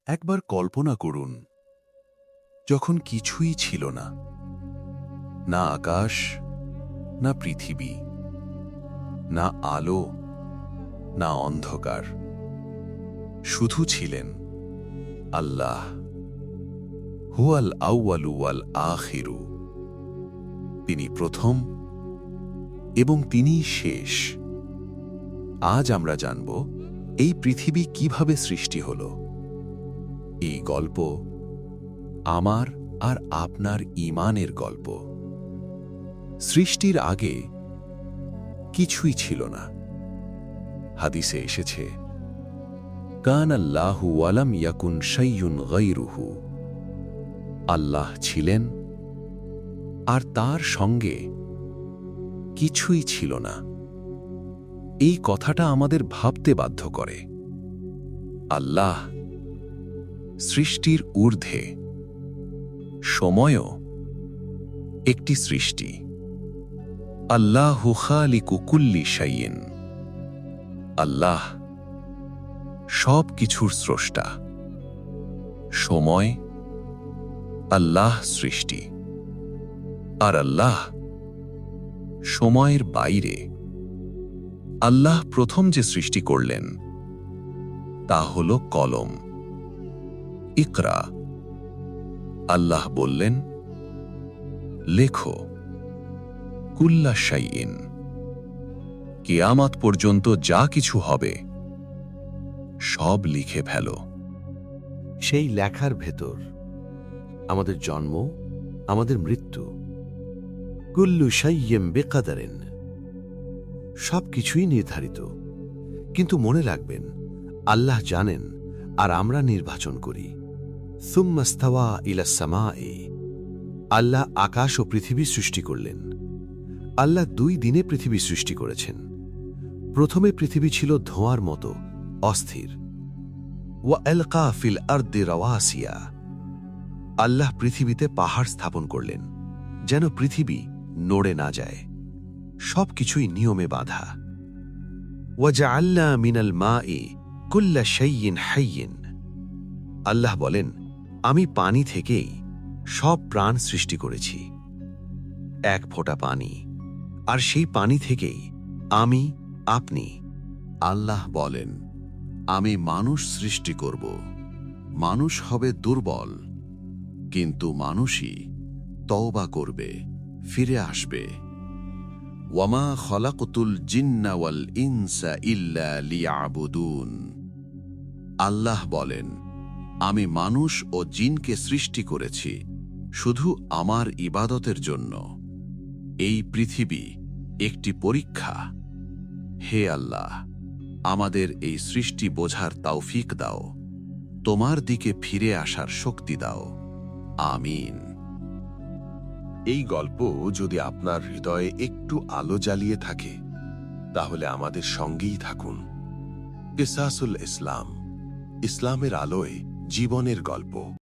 একবার কল্পনা করুন, যখন কিছুই ছিল না, না আকাশ, না পৃথিবী, না আলো, না অন্ধকার, শুধু ছিলেন আল্লাহ। হুয়াল আউয়ালু ওয়াল আখিরু, তিনি প্রথম এবং তিনিই শেষ। আজ আমরা জানব এই পৃথিবী কিভাবে সৃষ্টি হল। এই গল্প আমার আর আপনার ঈমানের গল্প। সৃষ্টির আগে কিছুই ছিল না। হাদিসে এসেছে, কান আল্লাহু ওয়ালাম ইয়াকুন শাইয়ুন গায়রুহু, আল্লাহ ছিলেন আর তার সঙ্গে কিছুই ছিল না। এই কথাটা আমাদের ভাবতে বাধ্য করে। আল্লাহ সৃষ্টির ঊর্ধ্বে, সময়ও একটি সৃষ্টি। আল্লাহু খালিকু কুল্লি শাইইন, আল্লাহ সব কিছুর স্রষ্টা। সময় আল্লাহ সৃষ্টি, আর আল্লাহ সময়ের বাইরে। আল্লাহ প্রথম যে সৃষ্টি করলেন তা হল কলম। ইকরা, আল্লাহ বললেন, লেখো। কুল্লা শাইইন, কিয়ামত পর্যন্ত যা কিছু হবে সব লিখে ফেলো। সেই লেখার ভেতর আমাদের জন্ম, আমাদের মৃত্যু, কুল্লু শাইইন বিকদারিন, সব কিছুই নির্ধারিত। কিন্তু মনে রাখবেন, আল্লাহ জানেন আর আমরা নির্বাচন করি। সুম্মা ইস্তাওয়া ইলাস সামাই, আল্লাহ আকাশ ও পৃথিবী সৃষ্টি করলেন। আল্লাহ 2 দিনে পৃথিবী সৃষ্টি করেছেন। প্রথমে পৃথিবী ছিল ধোঁয়ার মতো অস্থির। ওয়া আলকা ফিল আরদি রাওয়াসিয়া, আল্লাহ পৃথিবীতে পাহাড় স্থাপন করলেন যেন পৃথিবী নড়ে না যায়। সবকিছুই নিয়মে বাঁধা। ওয়া জাআলনা মিনাল মাই কুল্লা শাইইন হাইয়িন, আল্লাহ বলেন, আমি পানি থেকেই সব প্রাণ সৃষ্টি করেছি। এক ফোঁটা পানি, আর সেই পানি থেকেই আমি, আপনি। আল্লাহ বলেন, আমি মানুষ সৃষ্টি করব। মানুষ হবে দুর্বল, কিন্তু মানুষই তওবা করবে, ফিরে আসবে। ওয়ামা খলাকতুল জিন্না ওয়াল ইনসা ইল্লা লিয়াবুদুন, আল্লাহ বলেন, আমি মানুষ ও জিনকে সৃষ্টি করেছি শুধু আমার ইবাদতের জন্য। এই পৃথিবী একটি পরীক্ষা। হে আল্লাহ, আমাদের এই সৃষ্টি বোঝার তৌফিক দাও, তোমার দিকে ফিরে আসার শক্তি দাও। আমিন। এই গল্প যদি আপনার হৃদয়ে একটু আলো জ্বালিয়ে থাকে, তাহলে আমাদের সঙ্গেই থাকুন। কিসাসুল ইসলাম, ইসলামের আলোয় জীবনের গল্প।